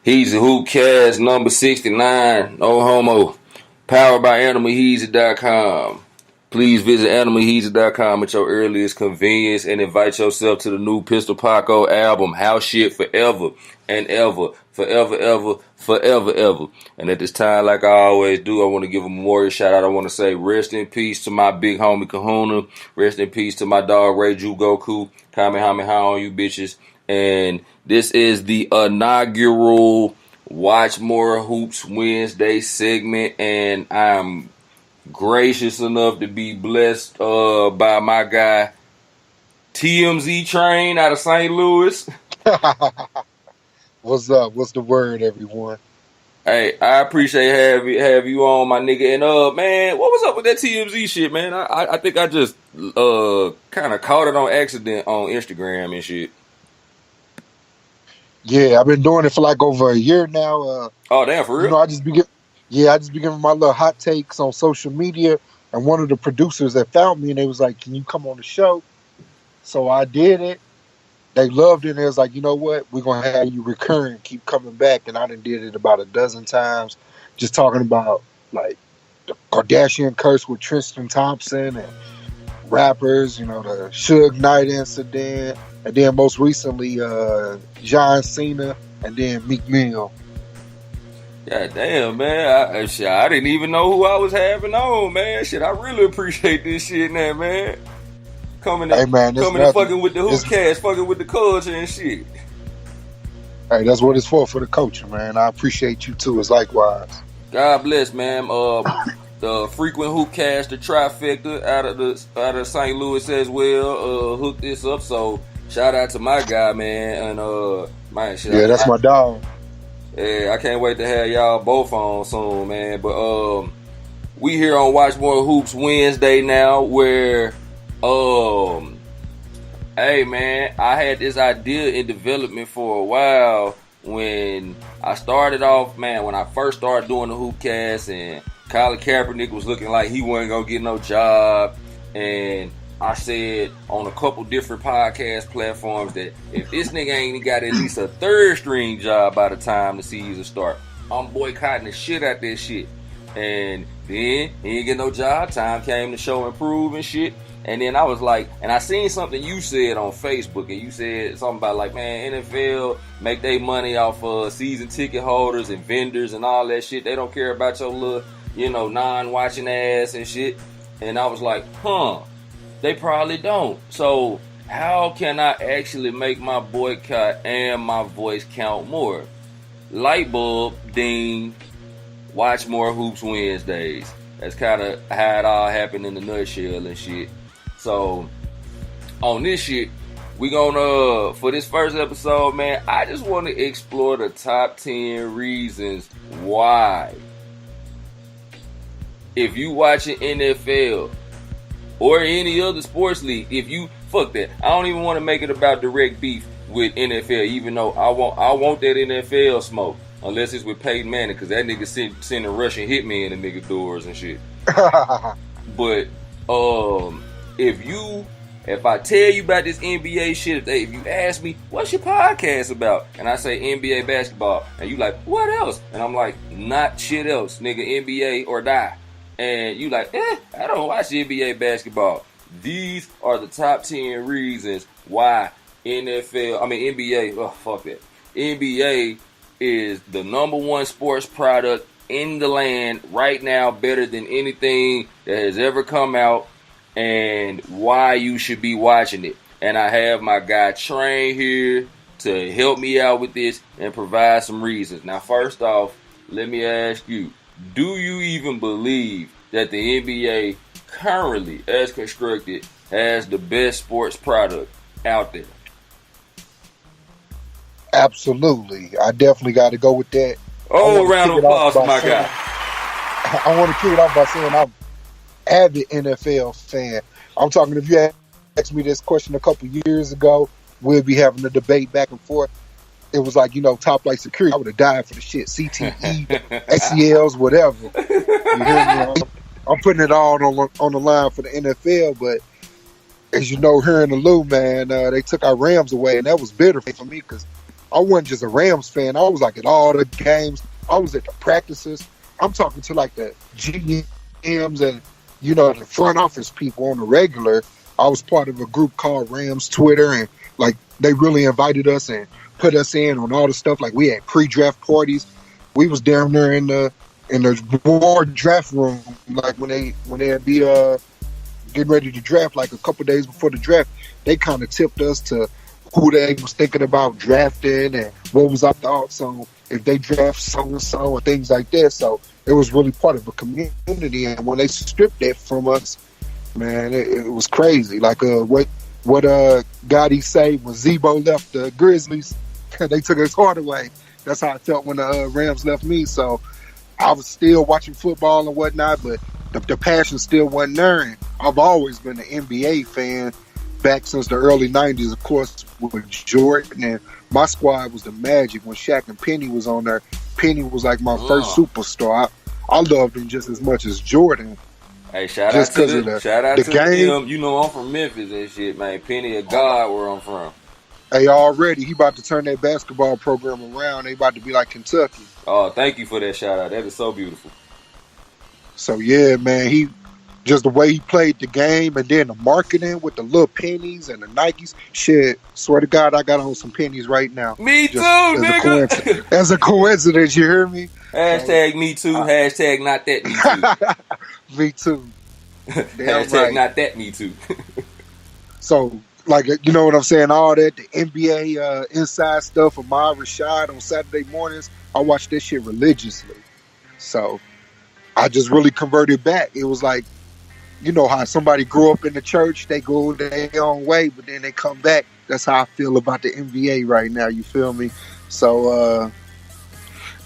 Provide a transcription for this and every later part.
He's the Hoopcast number 69. No homo. Powered by AnimalHeezy.com. Please visit AnimalHeezy.com at your earliest convenience and invite yourself to the new Pistol Paco album, House Shit Forever and Ever. Forever, ever, forever, ever. And at this time, like I always do, I want to give a memorial shout out. I want to say rest in peace to my big homie Kahuna. Rest in peace to my dog Reiju Goku. Kamehameha on you bitches. And this is the inaugural Watch More Hoops Wednesday segment, and I'm gracious enough to be blessed by my guy TMZ Train out of St. Louis. What's up? What's the word, everyone? Hey, I appreciate have you on, my nigga. And man, what was up with that TMZ shit, man? I think I just kind of caught it on accident on Instagram and shit. Yeah, I've been doing it for like over a year now. Oh damn, for real? You know, I just be giving my little hot takes on social media, and one of the producers that found me and they was like, "Can you come on the show?" So I did it. They loved it. And they was like, "You know what? We're gonna have you recurring, keep coming back." And I done did it about a dozen times, just talking about like the Kardashian curse with Tristan Thompson and rappers, you know, the Suge Knight incident, and then most recently John Cena, and then Meek Mill. God damn, man. I didn't even know who I was having on, man. Shit, I really appreciate this shit now, man. Coming and fucking with the Hoopcast, fucking with the culture and shit. Hey, that's what it's for the culture, man. I appreciate you too, as likewise. God bless, man. The frequent Hoopcast, the trifecta out of St. Louis as well, hooked this up. So shout out to my guy, man. And man, shit. Yeah, that's my dog. Yeah, I can't wait to have y'all both on soon, man. But we here on Watch More Hoops Wednesday now, where hey man, I had this idea in development for a while when I started off, man. When I first started doing the Hoopcast, and Colin Kaepernick was looking like he wasn't gonna get no job, and I said on a couple different podcast platforms that if this nigga ain't got at least a third string job by the time the season start, I'm boycotting the shit out that shit. And then he didn't get no job. Time came to show improve and shit. And then I was like, and I seen something you said on Facebook, and you said something about like, man, NFL make their money off of season ticket holders and vendors and all that shit. They don't care about your little, you know, non-watching ass and shit. And I was like, they probably don't. So how can I actually make my boycott and my voice count more? Light bulb, ding, Watch More Hoops Wednesdays. That's kind of how it all happened in a nutshell and shit. So on this shit, we gonna, for this first episode, man, I just want to explore the top 10 reasons why, if you watching NFL or any other sports league, if you, fuck that. I don't even want to make it about direct beef with NFL, even though I want that NFL smoke. Unless it's with Peyton Manning, because that nigga sending Russian hitmen in the nigga doors and shit. But if I tell you about this NBA shit, if you ask me, what's your podcast about? And I say NBA basketball, and you like, what else? And I'm like, not shit else, nigga, NBA or die. And you like, I don't watch NBA basketball. These are the top 10 reasons why NBA, oh fuck that. NBA is the number one sports product in the land right now, better than anything that has ever come out, and why you should be watching it. And I have my guy Train here to help me out with this and provide some reasons. Now, first off, let me ask you, do you even believe that the NBA currently, as constructed, has the best sports product out there? Absolutely. I definitely got to go with that. Oh, round of applause for my guy. I want to kick it off by saying I'm avid NFL fan. I'm talking, if you asked me this question a couple years ago, we'll be having a debate back and forth. It was like, you know, Top Flight Security. I would have died for the shit. CTE, ACLs, whatever. You hear me? I'm putting it all on the line for the NFL, but as you know, here in the Lou, man, they took our Rams away, and that was bitter for me because I wasn't just a Rams fan. I was like at all the games. I was at the practices. I'm talking to like the GMs and the front office people on the regular. I was part of a group called Rams Twitter, and like they really invited us and put us in on all the stuff. Like we had pre-draft parties. We was down there in the board draft room, like when they'd be getting ready to draft, like a couple days before the draft. They kind of tipped us to who they was thinking about drafting and what was our thoughts on if they draft so-and-so and things like that. So it was really part of a community. And when they stripped that from us, man, it was crazy. Like what Gotti say when Zebo left the Grizzlies, they took his heart away. That's how I felt when the Rams left me. So I was still watching football and whatnot, but the passion still wasn't there. And I've always been an NBA fan back since the early 90s, of course, with Jordan. And my squad was the Magic when Shaq and Penny was on there. Penny was like my first superstar. I loved him just as much as Jordan. Hey, shout out to them. You know I'm from Memphis and shit, man. Penny of God where I'm from. Hey, already, he about to turn that basketball program around. They about to be like Kentucky. Oh, thank you for that shout out. That is so beautiful. So, yeah, man, just the way he played the game and then the marketing with the little pennies and the Nikes. Shit, swear to God, I got on some pennies right now. Me too, nigga. As a coincidence, you hear me? Hashtag me too. Hashtag not that me too. Me too. Hashtag right. Not that me too. So, like, you know what I'm saying? All that, the NBA inside stuff of Ahmad Rashad on Saturday mornings, I watch this shit religiously. So, I just really converted back. It was like, you know how somebody grew up in the church, they go their own way, but then they come back. That's how I feel about the NBA right now, you feel me? So,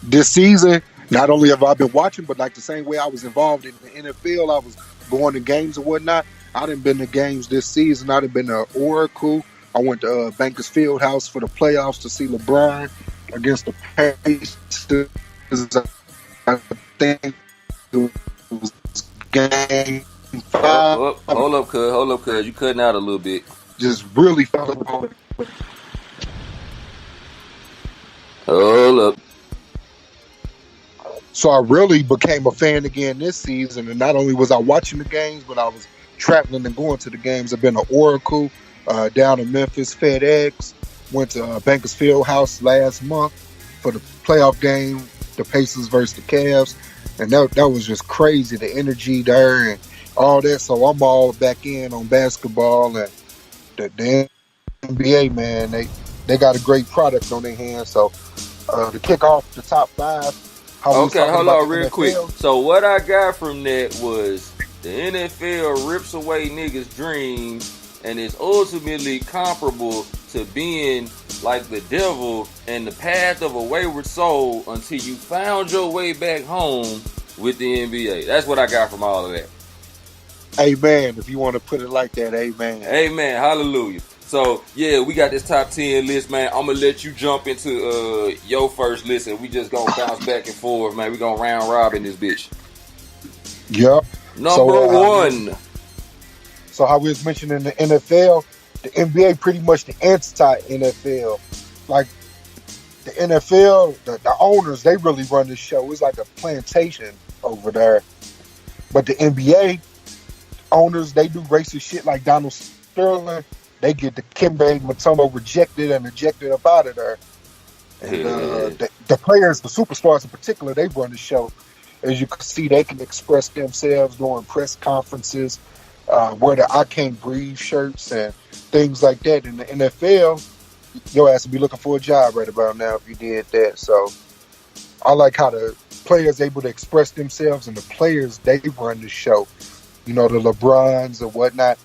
this season, not only have I been watching, but like the same way I was involved in the NFL, I was going to games and whatnot. I done been to games this season. I done been to Oracle. I went to Bankers Fieldhouse for the playoffs to see LeBron against the Pacers. I think it was game 5. Hold up, cuz. You cutting out a little bit. Just really felt about it. Hold up. So I really became a fan again this season, and not only was I watching the games, but I was traveling and going to the games. I've been to Oracle, down in Memphis, FedEx, went to Bankers Fieldhouse last month for the playoff game, the Pacers versus the Cavs, and that was just crazy, the energy there and all that. So I'm all back in on basketball, and the NBA, man, they got a great product on their hands. So to kick off the top 5. Okay, hold on real quick. So what I got from that was the NFL rips away niggas' dreams and is ultimately comparable to being like the devil and the path of a wayward soul until you found your way back home with the NBA. That's what I got from all of that. Amen. If you want to put it like that, amen. Amen. Hallelujah. So, yeah, we got this top 10 list, man. I'm going to let you jump into your first list, and we just going to bounce back and forth, man. We going to round robin this bitch. Yep. Number 1. So how we was mentioning the NFL, the NBA pretty much the anti-NFL. Like, the NFL, the owners, they really run the show. It's like a plantation over there. But the NBA owners, they do racist shit like Donald Sterling. They get the Dikembe Mutombo rejected and ejected up out of there. And the players, the superstars in particular, they run the show. As you can see, they can express themselves during press conferences, wear the I Can't Breathe shirts and things like that. In the NFL, your ass would be looking for a job right about now if you did that. So I like how the players able to express themselves, and the players, they run the show. You know, the LeBrons and whatnot.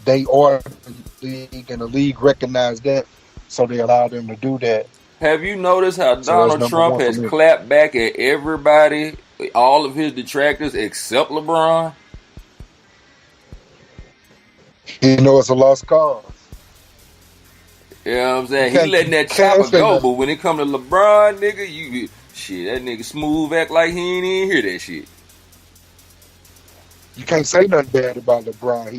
They are the league, and the league recognized that, so they allowed them to do that. Have you noticed how Donald Trump has clapped back at everybody, all of his detractors, except LeBron? You know, it's a lost cause. You know what I'm saying? He letting that chopper go, but when it come to LeBron, nigga, that nigga smooth act like he ain't even hear that shit. You can't say nothing bad about LeBron.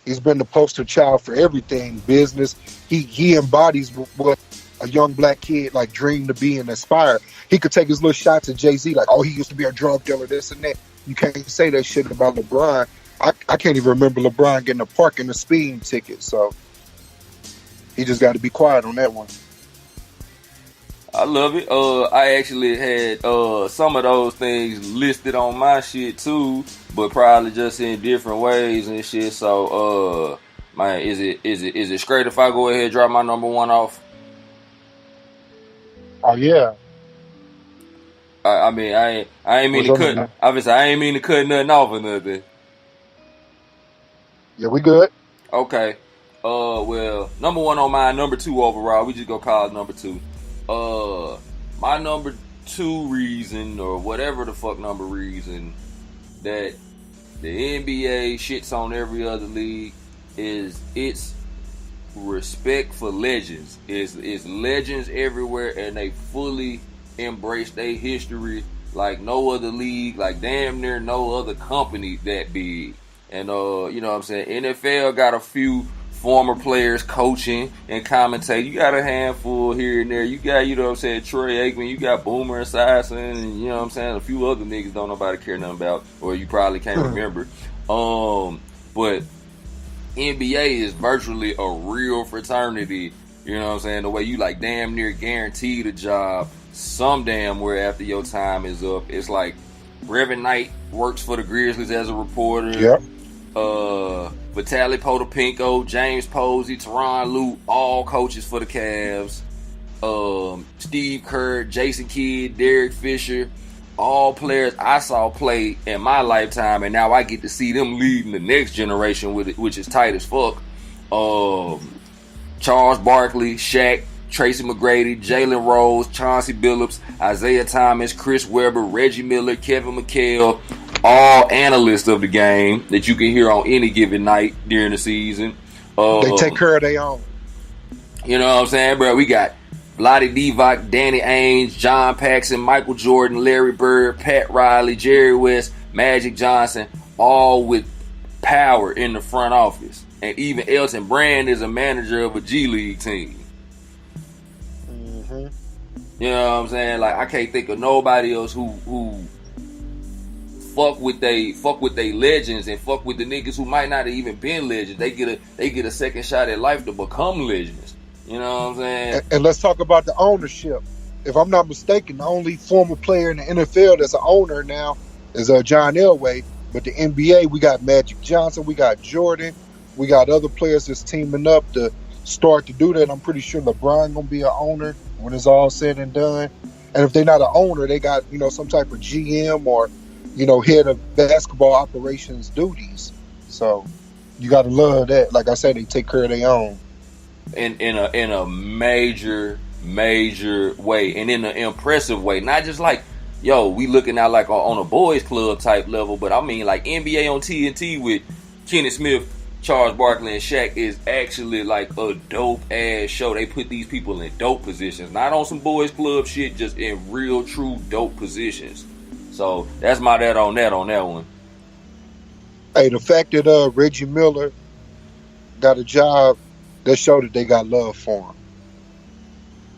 He's been the poster child for everything, business. He embodies what a young black kid like dream to be and aspire. He could take his little shots at Jay-Z like, oh, he used to be a drug dealer, this and that. You can't say that shit about LeBron. I can't even remember LeBron getting a parking and a speeding ticket. So he just got to be quiet on that one. I love it. I actually had some of those things listed on my shit too, but probably just in different ways and shit. So man, is it straight if I go ahead and drop my number one off? Oh yeah. I mean I ain't mean to cut. Obviously I ain't mean to cut nothing off or nothing. Yeah, we good. Okay. Well, number one on mine, number two overall. We just go call it number two. My number two reason, or whatever the fuck number reason, that the NBA shits on every other league is its respect for legends. It's legends everywhere, and they fully embrace their history like no other league, like damn near no other company that big. And you know what I'm saying? NFL got a few former players coaching and commentating. You got a handful here and there. You got, you know what I'm saying, Troy Aikman. You got Boomer Esiason, and you know what I'm saying, a few other niggas don't nobody care nothing about, or you probably can't remember. But NBA is virtually a real fraternity. You know what I'm saying? The way you like damn near guaranteed a job some damn where after your time is up. It's like Brevin Knight works for the Grizzlies as a reporter. Yep. Vitaly Potapenko, James Posey, Tyronn Lue, all coaches for the Cavs. Steve Kerr, Jason Kidd, Derek Fisher, all players I saw play in my lifetime, and now I get to see them leading the next generation with it, which is tight as fuck. Charles Barkley, Shaq, Tracy McGrady, Jalen Rose, Chauncey Billups, Isaiah Thomas, Chris Webber, Reggie Miller, Kevin McHale, all analysts of the game that you can hear on any given night during the season. They take care of their own. You know what I'm saying, bro? We got Vlade Divac, Danny Ainge, John Paxson, Michael Jordan, Larry Bird, Pat Riley, Jerry West, Magic Johnson, all with power in the front office. And even Elton Brand is a manager of a G League team. Mm-hmm. You know what I'm saying? Like, I can't think of nobody else who fuck with they legends and fuck with the niggas who might not have even been legends. They get a second shot at life to become legends. You know what I'm saying? And let's talk about the ownership. If I'm not mistaken, the only former player in the NFL that's an owner now is John Elway. But the NBA, we got Magic Johnson, we got Jordan, we got other players that's teaming up to start to do that. I'm pretty sure LeBron gonna be an owner when it's all said and done. And if they're not an owner, they got, you know, some type of GM or, you know, head of basketball operations duties. So you got to love that. Like I said, they take care of their own. In a major way, and in an impressive way. Not just like, yo, we looking out like on a boys club type level, but I mean like NBA on TNT with Kenny Smith, Charles Barkley, and Shaq is actually like a dope ass show. They put these people in dope positions, not on some boys club shit, just in real true dope positions. So that's my that on that one. Hey, the fact that Reggie Miller got a job, that showed that they got love for him.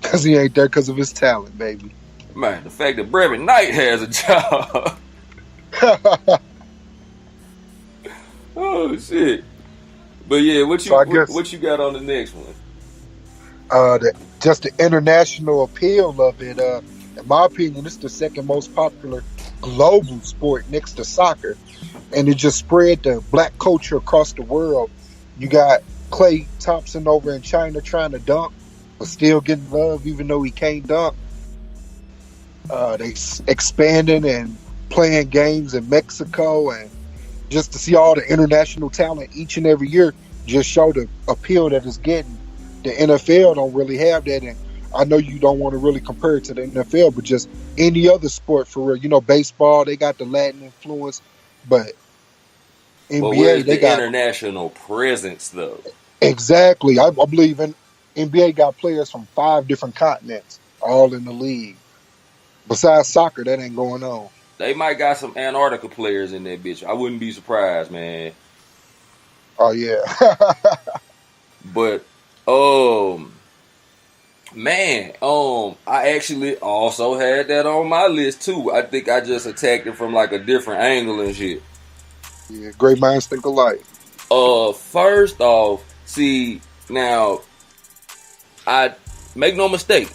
Because he ain't there because of his talent, baby. Man, the fact that Brevin Knight has a job. Oh, shit. But yeah, what you got on the next one? Just the international appeal of it. In my opinion, it's the second most popular global sport next to soccer. And it just spread the black culture across the world. You got Klay Thompson over in China trying to dunk, but still getting love even though he can't dunk. They expanding and playing games in Mexico, and just to see all the international talent each and every year just show the appeal that it's getting. The NFL don't really have that, and I know you don't want to really compare it to the NFL, but just any other sport for real. You know, baseball, they got the Latin influence, but NBA, they got international presence though. Exactly. I believe in NBA got players from 5 different continents, all in the league. Besides soccer, that ain't going on. They might got some Antarctica players in that bitch. I wouldn't be surprised, man. Oh yeah. But Man, I actually also had that on my list too. I think I just attacked it from like a different angle and shit. Yeah, great minds think alike. First off, see now, I make no mistake,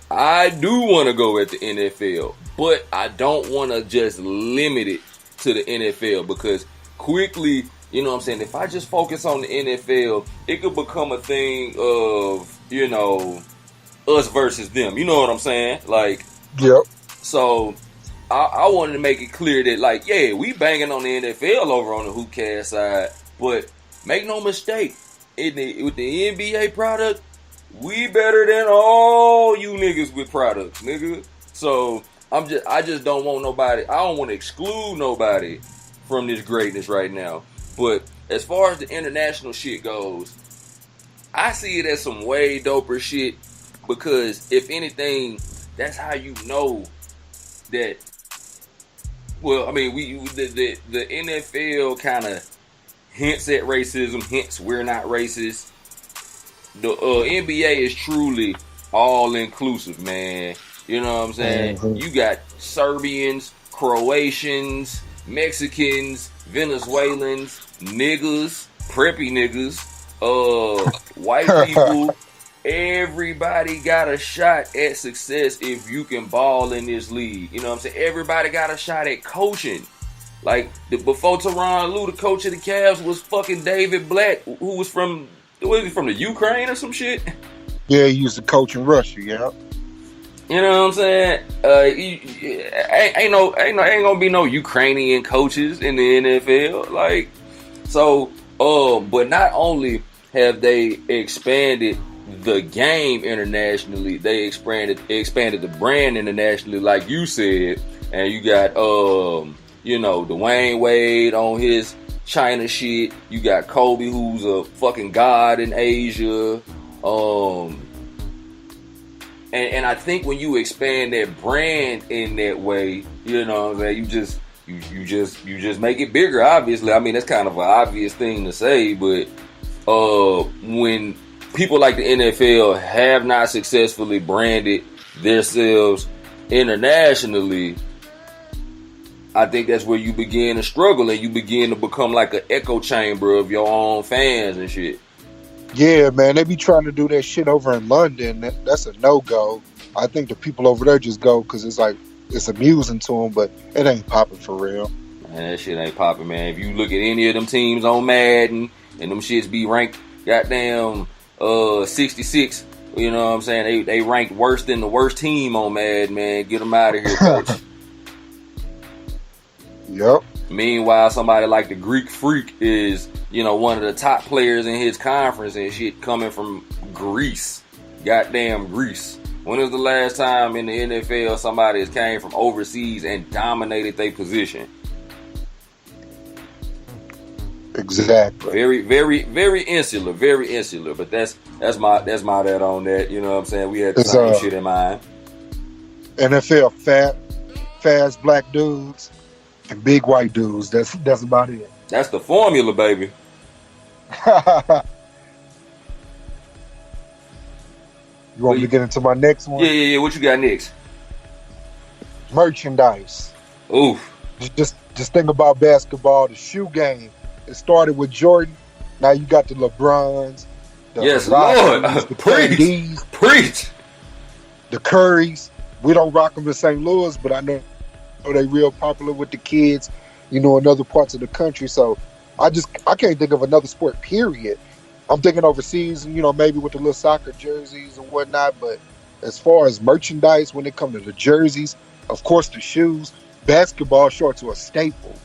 I do want to go at the NFL, but I don't want to just limit it to the NFL because quickly, you know what I'm saying, if I just focus on the NFL, it could become a thing of, you know, us versus them. You know what I'm saying? Like, Yep. so I wanted to make it clear that, like, yeah, we banging on the NFL over on the Hoopcast side, but make no mistake, with the NBA product, we better than all you niggas with products, nigga. So I just don't want nobody. I don't want to exclude nobody from this greatness right now. But as far as the international shit goes, I see it as some way doper shit because if anything, that's how you know that. Well, I mean, the NFL kind of hints at racism, hence we're not racist. The NBA is truly all inclusive, man. You know what I'm saying? Mm-hmm. You got Serbians, Croatians, Mexicans, Venezuelans, niggas, preppy niggas, white people. Everybody got a shot at success if you can ball in this league. You know what I'm saying? Everybody got a shot at coaching. Like, before Tyronn Lue, the coach of the Cavs was fucking David Blatt, who was from the Ukraine or some shit? Yeah, he used to coach in Russia, yeah. You know what I'm saying? Ain't gonna be no Ukrainian coaches in the NFL. Like, so, but not only have they expanded the game internationally, they expanded the brand internationally, like you said, and you got you know, Dwayne Wade on his China shit. You got Kobe, who's a fucking god in Asia. And I think when you expand that brand in that way, you know what I'm saying, you just make it bigger, obviously. I mean, that's kind of an obvious thing to say, but when people like the NFL have not successfully branded themselves internationally, I think that's where you begin to struggle and you begin to become like an echo chamber of your own fans and shit. Yeah, man, they be trying to do that shit over in London. That's a no-go. I think the people over there just go because it's like, it's amusing to them, but it ain't popping for real. Man, that shit ain't popping, man. If you look at any of them teams on Madden and them shits be ranked goddamn 66, you know what I'm saying? They ranked worse than the worst team on Madden, man. Get them out of here, coach. Yep. Meanwhile, somebody like the Greek Freak is, you know, one of the top players in his conference and shit, coming from Greece. Goddamn Greece. When was the last time in the NFL somebody came from overseas and dominated their position? Exactly. Very, very, very insular. Very insular. But that's my that on that. You know what I'm saying? We had the same shit in mind. NFL fast black dudes and big white dudes. That's about it. That's the formula, baby. You want me to get into my next one? Yeah. What you got next? Merchandise. Oof. Just think about basketball. The shoe game. It started with Jordan. Now you got the LeBrons. The yes, Rockies, Lord. the Preach. KDs, Preach. the Currys. We don't rock them in St. Louis, but I know they real popular with the kids, you know, in other parts of the country. So I can't think of another sport, period. I'm thinking overseas, you know, maybe with the little soccer jerseys and whatnot. But as far as merchandise, when it comes to the jerseys, of course, the shoes, basketball shorts are a staple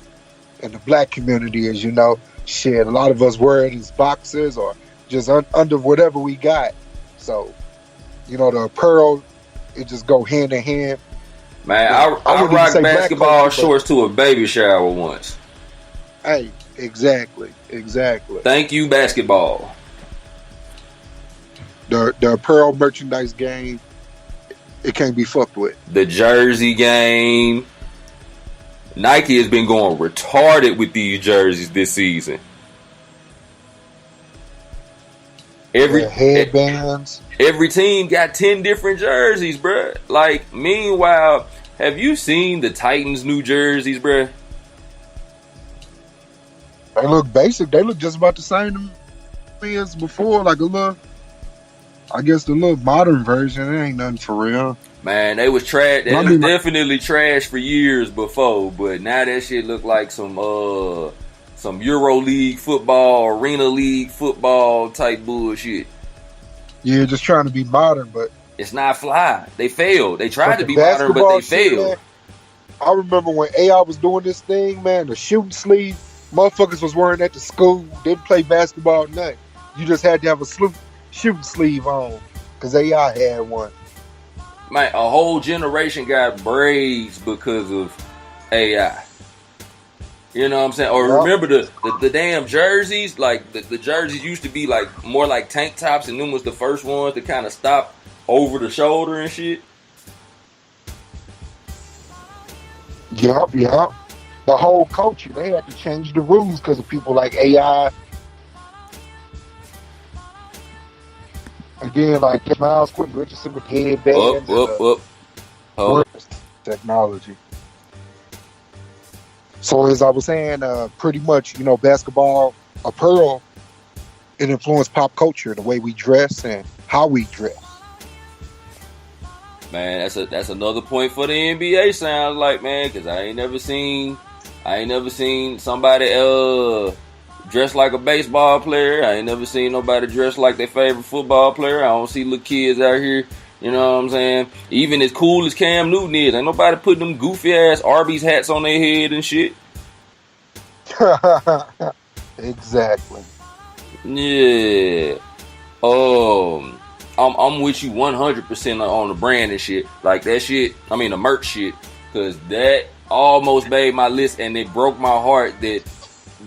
in the black community, as you know. Shit, a lot of us wear it as boxers or just under whatever we got. So, you know, the apparel, it just go hand in hand. Man, I rocked basketball shorts to a baby shower once. Hey, exactly. Thank you, basketball. The apparel merchandise game, it can't be fucked with. The jersey game. Nike has been going retarded with these jerseys this season. Every Yeah, headbands. every team got 10 different jerseys, bruh. Like, meanwhile, have you seen the Titans' new jerseys, bruh? They look basic. They look just about the same to me as before. Like a little, I guess the little modern version. It ain't nothing for real. Man, they was trash. But They I was mean, like, definitely trash for years before, but now that shit look like some Euro League football, Arena League football type bullshit. yeah, just trying to be modern. But It's not fly. They failed. They tried to the be modern, but they basketball shit, failed. man. I remember when AI was doing this thing, man. The shooting sleeve, motherfuckers was wearing that to school. Didn't play basketball, nothing. You just had to have a shooting sleeve on because AI had one. Man, a whole generation got braids because of AI. You know what I'm saying? Or Yup. remember the damn jerseys? Like the jerseys used to be like more like tank tops, and them was the first ones to kind of stop over the shoulder and shit. Yup. The whole culture, they had to change the rules because of people like AI. Again, like Miles Quentin Richardson with headbands and Up. Hold up. technology. So as I was saying, pretty much, basketball apparel, it influenced pop culture, the way we dress and how we dress. Man, that's another point for the NBA. Sounds like, man, because I ain't never seen somebody dressed like a baseball player. I ain't never seen nobody dressed like their favorite football player. I don't see little kids out here. You know what I'm saying? Even as cool as Cam Newton is, ain't nobody putting them goofy ass Arby's hats on their head and shit. Exactly. Yeah. I'm with you 100% on the brand and shit. Like that shit, I mean the merch shit, because that almost made my list and it broke my heart that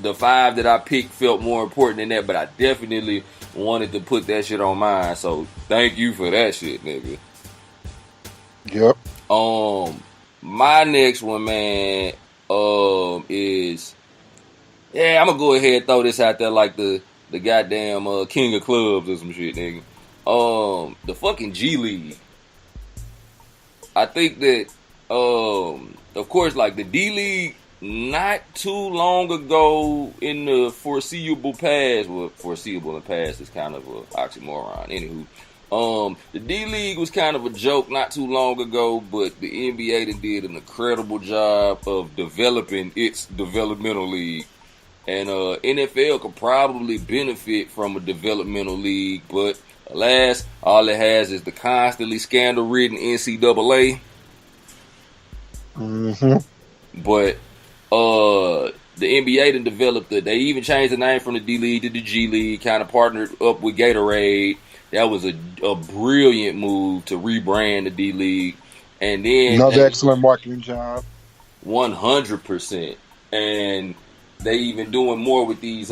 the 5 that I picked felt more important than that, but I definitely wanted to put that shit on mine. So thank you for that shit, nigga. Yep. My next one, man, is I'm gonna go ahead and throw this out there like the goddamn king of clubs or some shit, nigga. The fucking G League. I think that of course, like the D League, not too long ago in the foreseeable past. Well, foreseeable and past is kind of an oxymoron. Anywho, the D League was kind of a joke not too long ago, but the NBA did an incredible job of developing its developmental league. And NFL could probably benefit from a developmental league, but alas, all it has is the constantly scandal-ridden NCAA. Mm-hmm. But the NBA done developed it. They even changed the name from the D League to the G League, kind of partnered up with Gatorade. That was a brilliant move to rebrand the D League. And then Another excellent marketing job. 100%. And they even doing more with these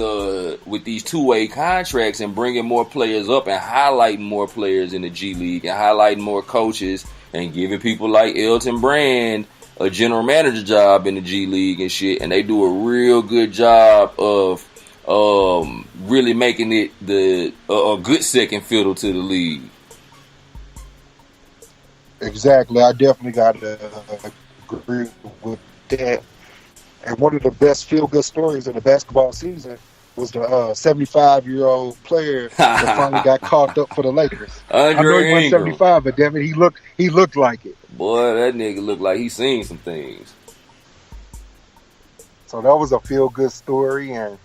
two-way contracts and bringing more players up and highlighting more players in the G League and highlighting more coaches and giving people like Elton Brand a general manager job in the G League and shit. And they do a real good job of really making it a good second fiddle to the league. Exactly. I definitely got to agree with that. And one of the best feel-good stories of the basketball season was the 75-year-old player that finally got called up for the Lakers. I know he wasn't 75, but damn it, he looked like it. Boy, that nigga looked like he seen some things. So that was a feel-good story, and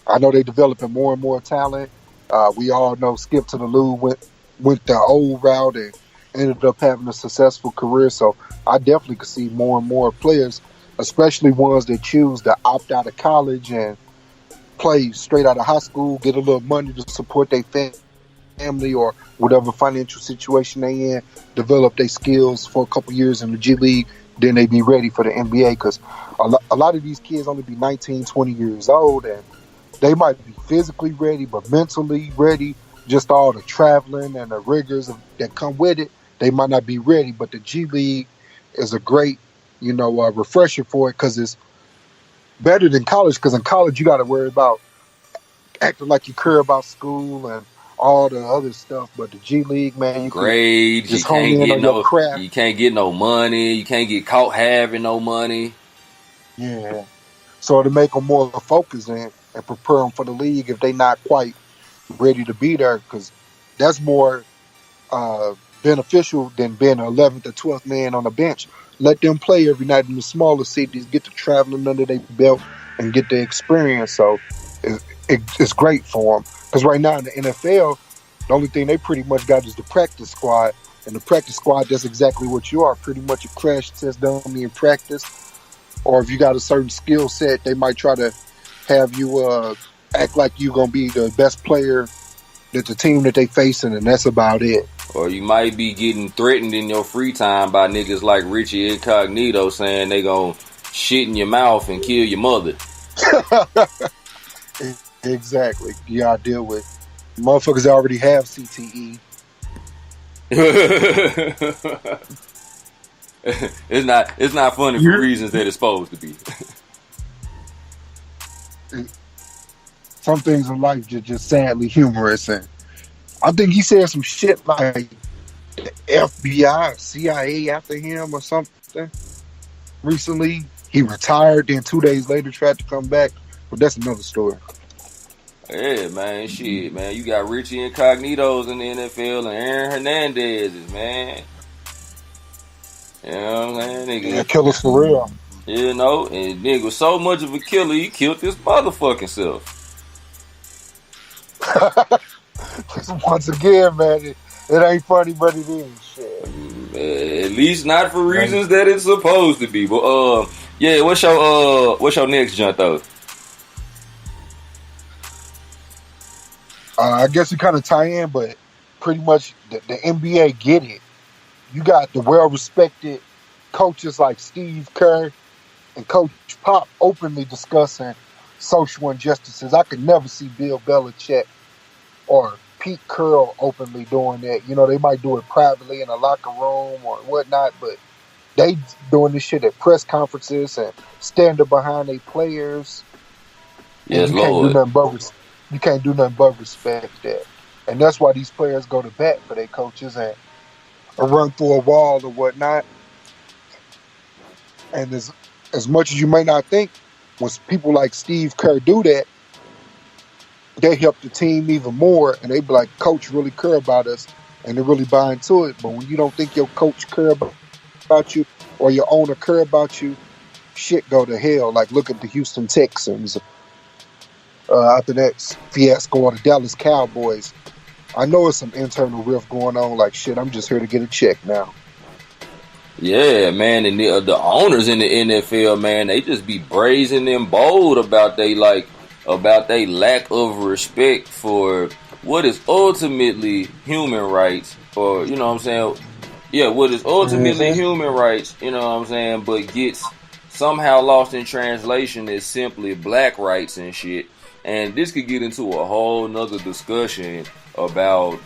I know they're developing more and more talent. We all know Skip to the Lou went the old route and ended up having a successful career. So I definitely could see more and more players, especially ones that choose to opt out of college and play straight out of high school, get a little money to support their family or whatever financial situation they in, develop their skills for a couple years in the G League, then they be ready for the NBA. Because a lot of these kids only be 19, 20 years old, and they might be physically ready, but mentally ready, just all the traveling and the rigors that come with it, they might not be ready. But the G League is a great refresher for it, because it's better than college. Because in college you got to worry about acting like you care about school and all the other stuff. But the G League, man, you can Grades, just hone in on your craft. you can't get no money, you can't get caught having no money. Yeah. So to make them more focused and prepare them for the league if they not quite ready to be there, because that's more beneficial than being an 11th or 12th man on the bench. Let them play every night in the smaller cities, get the traveling under their belt, and get the experience. So it's great for them. Because right now in the NFL, the only thing they pretty much got is the practice squad. And the practice squad, that's exactly what you are. Pretty much a crash test dummy in practice. Or if you got a certain skill set, they might try to have you act like you're going to be the best player that the team that they facing, and that's about it. Or you might be getting threatened in your free time by niggas like Richie Incognito saying they gonna shit in your mouth and kill your mother. Exactly. You gotta deal with motherfuckers that already have CTE. It's not funny for reasons that it's supposed to be. Some things in life just sadly humorous, and I think he said some shit like the FBI, CIA after him or something. Recently, he retired, then 2 days later tried to come back, but that's another story. Yeah, man, shit, man. You got Richie Incognitos in the NFL and Aaron Hernandez's, man. You know what I'm saying? Nigga, yeah, killers for real. You know, and nigga was so much of a killer, he killed his motherfucking self. Once again, man, it ain't funny, but it is. Shit. At least not for reasons that it's supposed to be. But yeah, what's your next jump though? I guess you kind of tie in, but pretty much the NBA get it. You got the well-respected coaches like Steve Kerr and Coach Pop openly discussing social injustices. I could never see Bill Belichick or Pete Carroll openly doing that. You know, they might do it privately in a locker room or whatnot, but they doing this shit at press conferences and standing behind their players. Yes, you Lord. You can't do nothing but respect that. And that's why these players go to bat for their coaches and run through a wall or whatnot. And as much as you may not think, when people like Steve Kerr do that, they help the team even more, and they be like, Coach really care about us, and they really buy into it. But when you don't think your coach care about you or your owner care about you, shit go to hell. Like, look at the Houston Texans. After that fiasco on the Dallas Cowboys, I know it's some internal rift going on. Like, shit, I'm just here to get a check now. Yeah, man, and the owners in the NFL, man, they just be brazen and bold about they lack of respect for what is ultimately human rights, or you know what I'm saying? Yeah, what is ultimately human rights, you know what I'm saying, but gets somehow lost in translation as simply black rights and shit. And this could get into a whole nother discussion about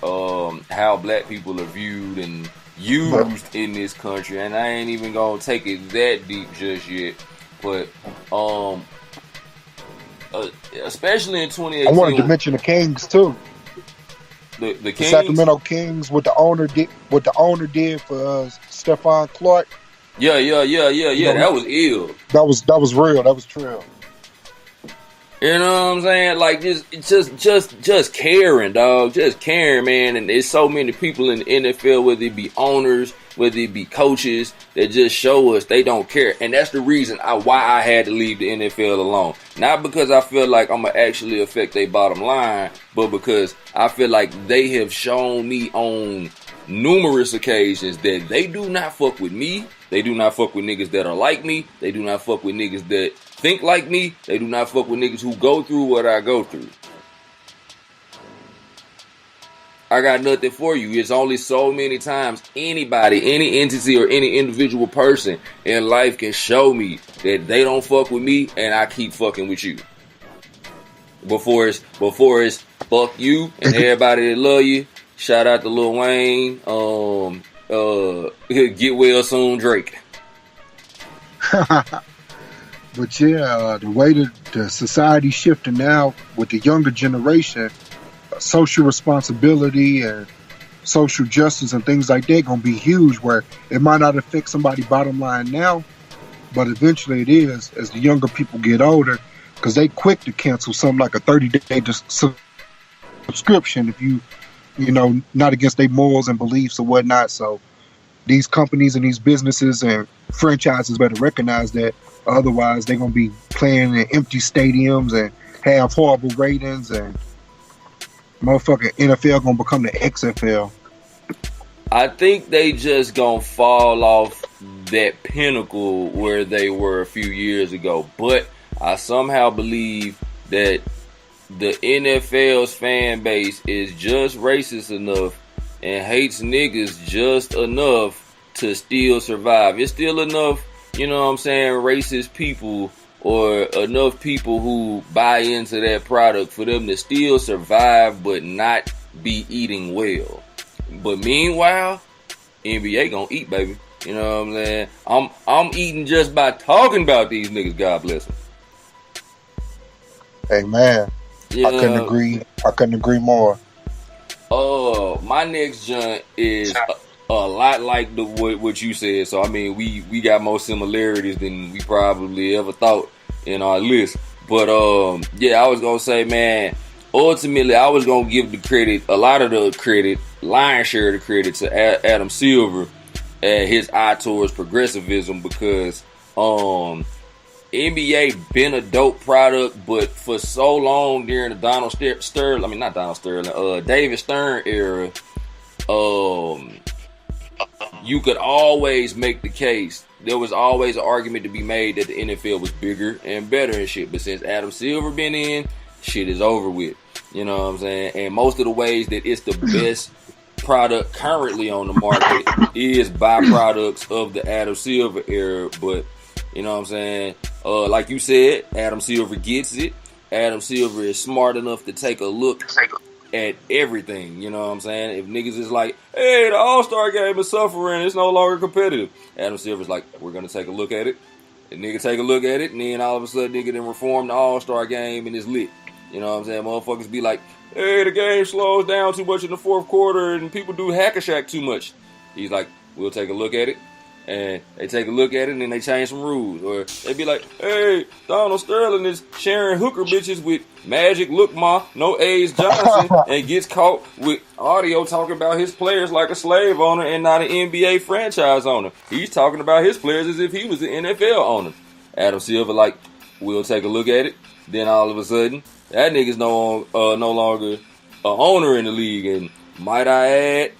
how black people are viewed and used in this country, and I ain't even gonna take it that deep just yet. But especially in 2018, I wanted to mention the Kings too. The Kings? The Sacramento Kings, what the owner did for Stephon Clark. Yeah. That was ill. That was real. That was true. You know what I'm saying? Like just caring, dog. Just caring, man. And there's so many people in the NFL, whether it be owners, whether it be coaches, that just show us they don't care. And that's the reason why I had to leave the NFL alone. Not because I feel like I'm going to actually affect their bottom line, but because I feel like they have shown me on numerous occasions that they do not fuck with me. They do not fuck with niggas that are like me. They do not fuck with niggas that think like me. They do not fuck with niggas who go through what I go through. I got nothing for you. It's only so many times anybody, any entity, or any individual person in life can show me that they don't fuck with me and I keep fucking with you. Before it's fuck you and everybody that love you. Shout out to Lil Wayne. Get well soon, Drake. But yeah, the way that the society's shifting now with the younger generation, social responsibility and social justice and things like that gonna be huge. Where it might not affect somebody bottom line now, but eventually it is as the younger people get older, because they quick to cancel something like a 30-day subscription if you know not against their morals and beliefs or whatnot. So these companies and these businesses and franchises better recognize that. Otherwise, they're gonna be playing in empty stadiums and have horrible ratings, and motherfucking NFL gonna become the XFL. I think they just gonna fall off that pinnacle where they were a few years ago. But I somehow believe that the NFL's fan base is just racist enough and hates niggas just enough to still survive. It's still enough, you know what I'm saying, racist people or enough people who buy into that product for them to still survive but not be eating well. But meanwhile, NBA gonna eat, baby. You know what I'm saying? I'm eating just by talking about these niggas. God bless them. Hey man, Yeah. I couldn't agree more. My next joint is a lot like what you said. So I mean, we got more similarities than we probably ever thought in our list. But yeah, I was gonna say, man, ultimately I was gonna give the credit, a lot of the credit, lion's share of the credit to Adam Silver and his eye towards progressivism, because NBA been a dope product, but for so long during the David Stern era, you could always make the case. There was always an argument to be made that the NFL was bigger and better and shit. But since Adam Silver been in, shit is over with. You know what I'm saying? And most of the ways that it's the best product currently on the market is byproducts of the Adam Silver era. But you know what I'm saying? Like you said, Adam Silver gets it. Adam Silver is smart enough to take a look at everything. You know what I'm saying? If niggas is like, hey, the All-Star game is suffering, it's no longer competitive, Adam Silver's like, we're gonna take a look at it. And nigga take a look at it, and then all of a sudden nigga then reform the All-Star game and it's lit. You know what I'm saying? Motherfuckers be like, hey, the game slows down too much in the fourth quarter and people do hack-a-shack too much. He's like, we'll take a look at it. And they take a look at it and then they change some rules. Or they be like, hey, Donald Sterling is sharing hooker bitches with Magic, Look Ma, No A's Johnson, and gets caught with audio talking about his players like a slave owner and not an NBA franchise owner. He's talking about his players as if he was an NFL owner. Adam Silver like, we'll take a look at it. Then all of a sudden, that nigga's no longer an owner in the league. And might I add,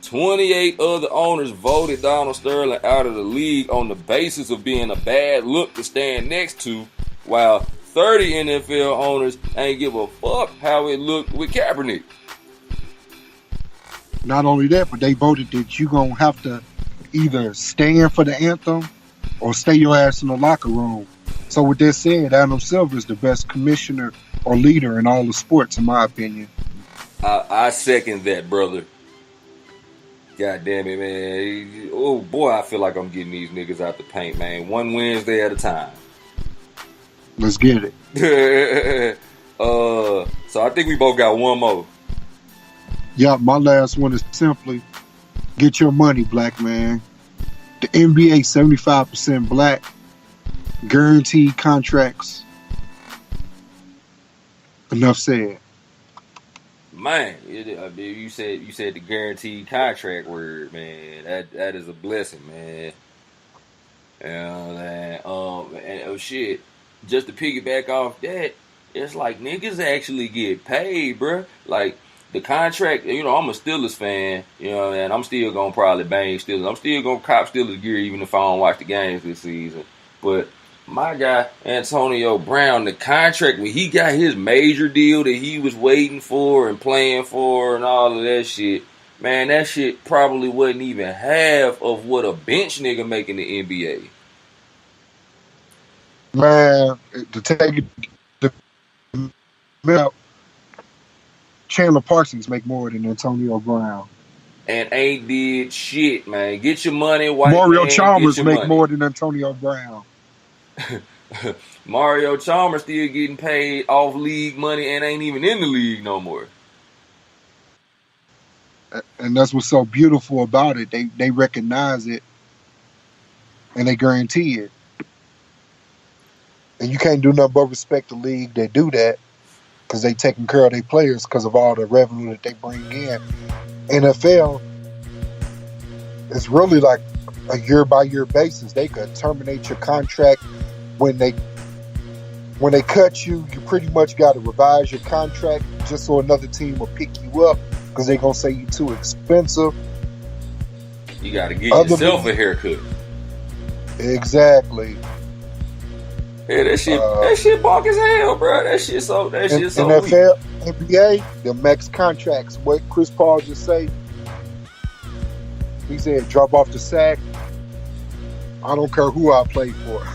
28 other owners voted Donald Sterling out of the league on the basis of being a bad look to stand next to, while 30 NFL owners ain't give a fuck how it looked with Kaepernick. Not only that, but they voted that you gonna have to either stand for the anthem or stay your ass in the locker room. So with that said, Adam Silver is the best commissioner or leader in all the sports, in my opinion. I second that, brother. God damn it, man. Oh, boy, I feel like I'm getting these niggas out the paint, man. One Wednesday at a time. Let's get it. So I think we both got one more. Yeah, my last one is simply, get your money, black man. The NBA 75% black. Guaranteed contracts. Enough said. Man, you said the guaranteed contract word, man. That is a blessing, man. You know what I'm saying? And oh shit, just to piggyback off that, it's like niggas actually get paid, bruh. Like the contract, you know, I'm a Steelers fan, you know, and I'm still gonna probably bang Steelers. I'm still gonna cop Steelers gear even if I don't watch the games this season. But my guy, Antonio Brown, the contract when he got his major deal that he was waiting for and playing for and all of that shit, man, that shit probably wasn't even half of what a bench nigga make in the NBA. Man, to take it, Chandler Parsons make more than Antonio Brown. And ain't did shit, man. Get your money, white Mario man, Chalmers make money. more than Antonio Brown. Mario Chalmers still getting paid off league money and ain't even in the league no more. And that's what's so beautiful about it. They recognize it and they guarantee it. And you can't do nothing but respect the league that do that because they taking care of their players because of all the revenue that they bring in. NFL, it's really like a year-by-year basis. They could terminate your contract when they cut you. You pretty much got to revise your contract just so another team will pick you up because they're gonna say you too expensive. You got to get yourself a haircut. Exactly. Yeah, that shit bonk as hell, bro. That shit so NFL, NBA, the max contracts. What Chris Paul just say? He said, "Drop off the sack. I don't care who I play for,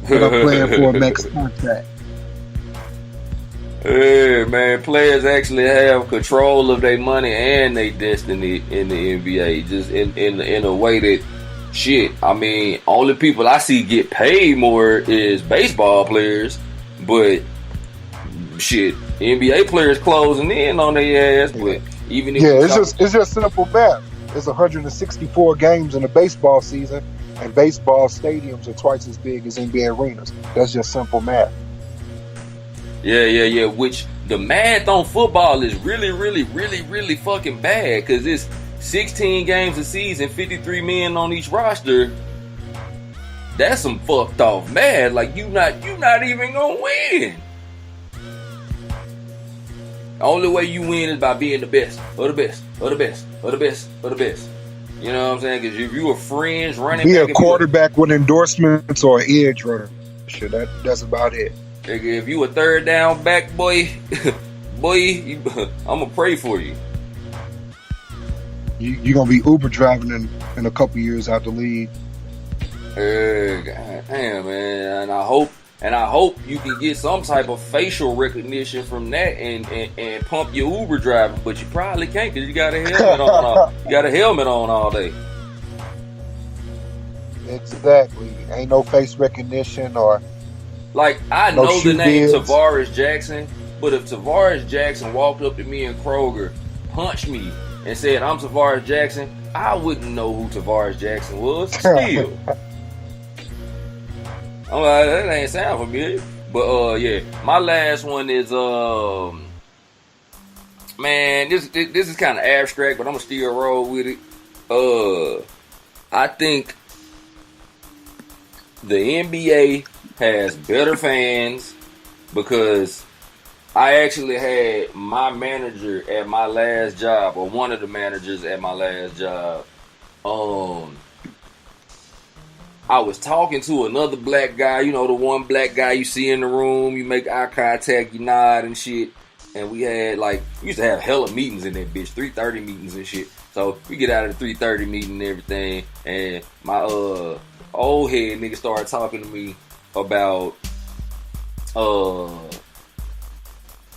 but I'm playing for a max contract." Yeah, man. Players actually have control of their money and their destiny in the NBA, just in a way that. Shit, I mean, only people I see get paid more is baseball players, but shit, NBA players closing in on their ass. But even if it's just simple math. There's 164 games in a baseball season, and baseball stadiums are twice as big as NBA arenas. That's just simple math. Yeah. Which the math on football is really fucking bad because it's 16 games a season, 53 men on each roster. That's some fucked off math. Like you not even gonna win. The only way you win is by being the best, or the best, or the best, or the best, or the best. You know what I'm saying? Because if you a fringe running back, be a quarterback with endorsements or an edge runner. Shit, that's about it. If you a third down back, boy, I'm gonna pray for you. You're gonna be Uber driving in a couple years out the league. God damn, man. And I hope you can get some type of facial recognition from that and pump your Uber driver, but you probably can't because you got a helmet on. You got a helmet on all day. Exactly. Ain't no face recognition or like I know the name Tavares Jackson, but if Tavares Jackson walked up to me in Kroger, punched me, and said I'm Tavares Jackson, I wouldn't know who Tavares Jackson was. Still, I'm like, that ain't sound familiar. But yeah, my last one is man, this is kind of abstract, but I'm gonna still roll with it. I think the NBA has better fans because I actually had my manager at my last job, or one of the managers at my last job. I was talking to another black guy, you know, the one black guy you see in the room, you make eye contact, you nod and shit. And we used to have hella meetings in that bitch, 3:30 meetings and shit. So we get out of the 3:30 meeting and everything, and my old head nigga started talking to me about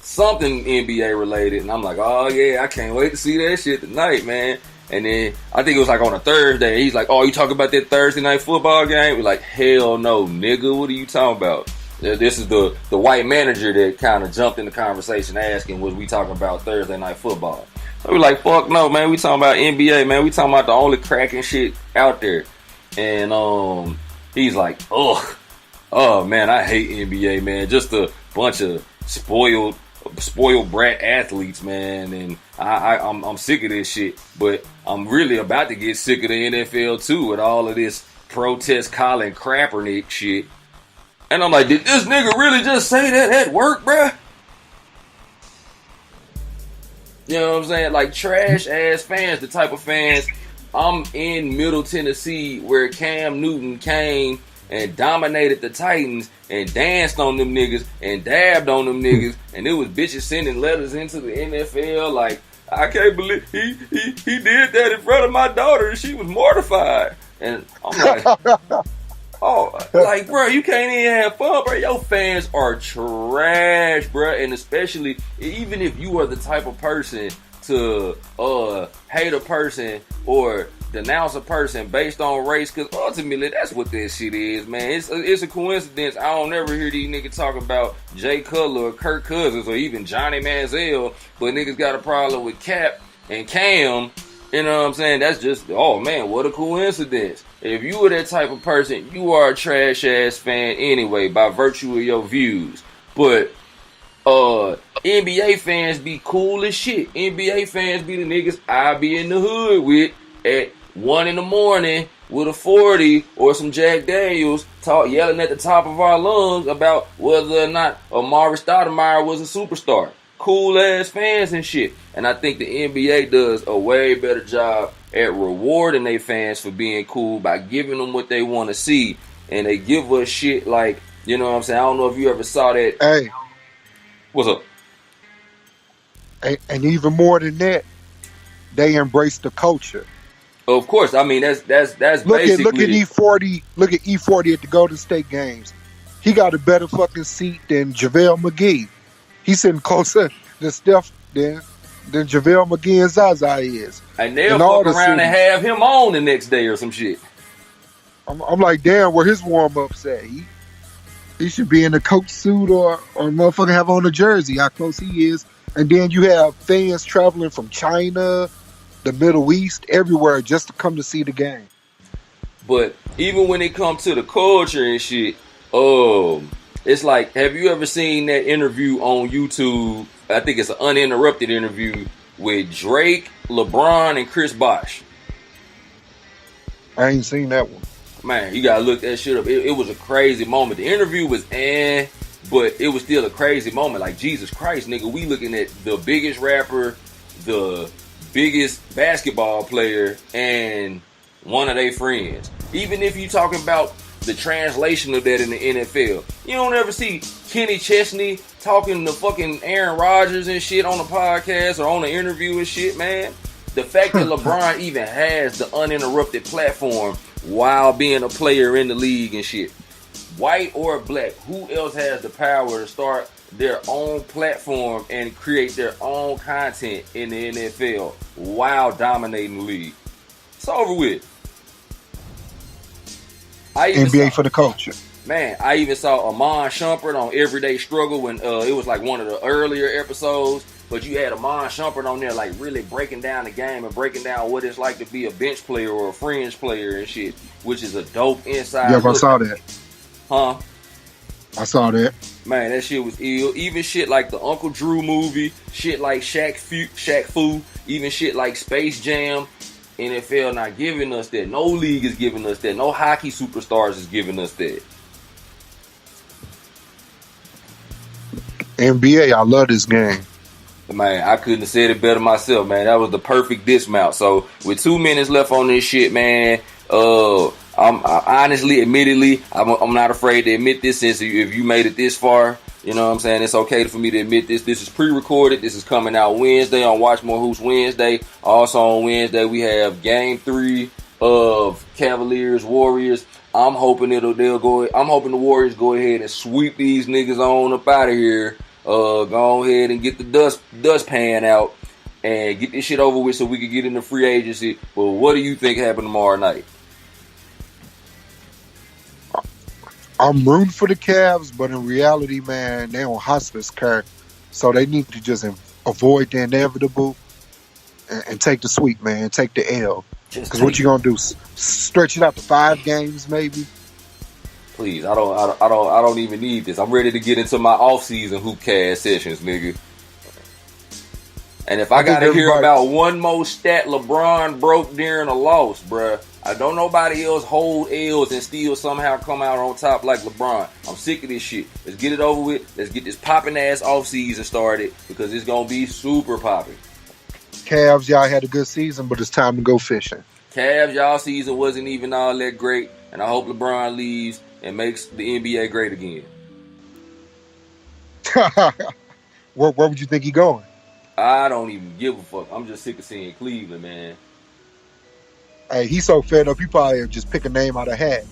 something NBA related, and I'm like, oh yeah, I can't wait to see that shit tonight, man. And then I think it was like on a Thursday. He's like, oh, you talking about that Thursday night football game? We're like, hell no, nigga. What are you talking about? This is the white manager that kind of jumped in the conversation asking, was we talking about Thursday night football? So we're like, fuck no, man. We talking about NBA, man. We talking about the only cracking shit out there. And he's like, oh man, I hate NBA, man. Just a bunch of spoiled brat athletes, man, and I'm sick of this shit. But I'm really about to get sick of the NFL too with all of this protest Colin Kaepernick shit. And I'm like, did this nigga really just say that at work, bruh? You know what I'm saying? Like trash ass fans, the type of fans. I'm in Middle Tennessee where Cam Newton came and dominated the Titans and danced on them niggas and dabbed on them niggas, and it was bitches sending letters into the NFL like, I can't believe he did that in front of my daughter and she was mortified. And I'm like, oh, like, bro, you can't even have fun, bro. Your fans are trash, bro. And especially, even if you are the type of person to hate a person or denounce a person based on race, because ultimately that's what that shit is, man. It's a coincidence. I don't ever hear these niggas talk about Jay Cutler or Kirk Cousins or even Johnny Manziel, but niggas got a problem with Cap and Cam, you know what I'm saying? That's just, oh man, what a coincidence. If you were that type of person, you are a trash ass fan anyway, by virtue of your views. But NBA fans be cool as shit. NBA fans be the niggas I be in the hood with at 1 a.m. with a 40 or some Jack Daniels, yelling at the top of our lungs about whether or not Amari Stoudemire was a superstar. Cool ass fans and shit. And I think the NBA does a way better job at rewarding their fans for being cool by giving them what they want to see. And they give us shit like, you know what I'm saying? I don't know if you ever saw that. Hey. What's up? And even more than that, they embrace the culture. Of course, I mean that's look basically. Look at E40. Look at E40 at the Golden State games. He got a better fucking seat than JaVale McGee. He's sitting closer than Steph than JaVale McGee and Zaza is. And they'll fuck around and have him on the next day or some shit. I'm like, damn, where his warm ups at? He should be in a coach suit or motherfucking have on a jersey. How close he is. And then you have fans traveling from China, the Middle East, everywhere just to come to see the game. But even when it comes to the culture and shit, it's like, have you ever seen that interview on YouTube? I think it's an uninterrupted interview with Drake, LeBron, and Chris Bosh. I ain't seen that one. Man, you gotta look that shit up. It was a crazy moment. The interview was but it was still a crazy moment. Like, Jesus Christ, nigga, we looking at the biggest rapper, the biggest basketball player, and one of their friends. Even if you talking about the translation of that in the NFL, you don't ever see Kenny Chesney talking to fucking Aaron Rodgers and shit on a podcast or on an interview and shit, man. The fact that LeBron even has the uninterrupted platform while being a player in the league and shit. White or black, who else has the power to start their own platform and create their own content in the NFL while dominating the league? It's over with. NBA for the culture. Man, I even saw Amon Shumpert on Everyday Struggle when it was like one of the earlier episodes. But you had Amon Shumpert on there like really breaking down the game and breaking down what it's like to be a bench player or a fringe player and shit, which is a dope inside look. I saw that. Huh? I saw that. Man, that shit was ill. Even shit like the Uncle Drew movie, shit like Shaq Fu, even shit like Space Jam. NFL not giving us that. No league is giving us that. No hockey superstars is giving us that. NBA, I love this game. Man, I couldn't have said it better myself, man. That was the perfect dismount. So, with 2 minutes left on this shit, man, I'm admittedly, I'm not afraid to admit this, since if you made it this far, you know what I'm saying, it's okay for me to admit this. This is pre-recorded. This is coming out Wednesday on Watch More Hoops Wednesday. Also on Wednesday, we have Game 3 of Cavaliers Warriors. I'm hoping the Warriors go ahead and sweep these niggas on up out of here. Go ahead and get the dust pan out and get this shit over with so we can get into free agency. But what do you think happened tomorrow night? I'm rooting for the Cavs, but in reality, man, they're on hospice care, so they need to just avoid the inevitable and take the sweep, man. Take the L. Because what you gonna do? Stretch it out to 5 games, maybe? Please, I don't even need this. I'm ready to get into my off-season hoopcast sessions, nigga. And if I gotta hear about one more stat LeBron broke during a loss, bruh, I don't nobody else hold L's and still somehow come out on top like LeBron. I'm sick of this shit. Let's get it over with. Let's get this popping ass off-season started, because it's gonna be super popping. Cavs, y'all had a good season, but it's time to go fishing. Cavs, y'all season wasn't even all that great, and I hope LeBron leaves and makes the NBA great again. Where would you think he going? I don't even give a fuck. I'm just sick of seeing Cleveland, man. Hey, he's so fed up, he probably just pick a name out of hat.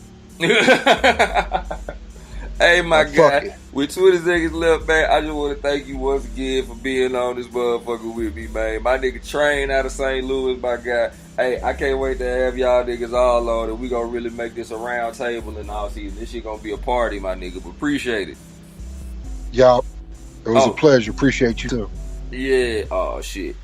Hey, my guy, with 20 seconds left, man, I just want to thank you once again for being on this motherfucker with me, man. My nigga Train out of St. Louis, my guy. Hey, I can't wait to have y'all niggas all on it. We gonna really make this a round table in all season. This shit gonna be a party, my nigga, but appreciate it. Y'all, it was a pleasure. Appreciate you, too. Yeah, oh, shit.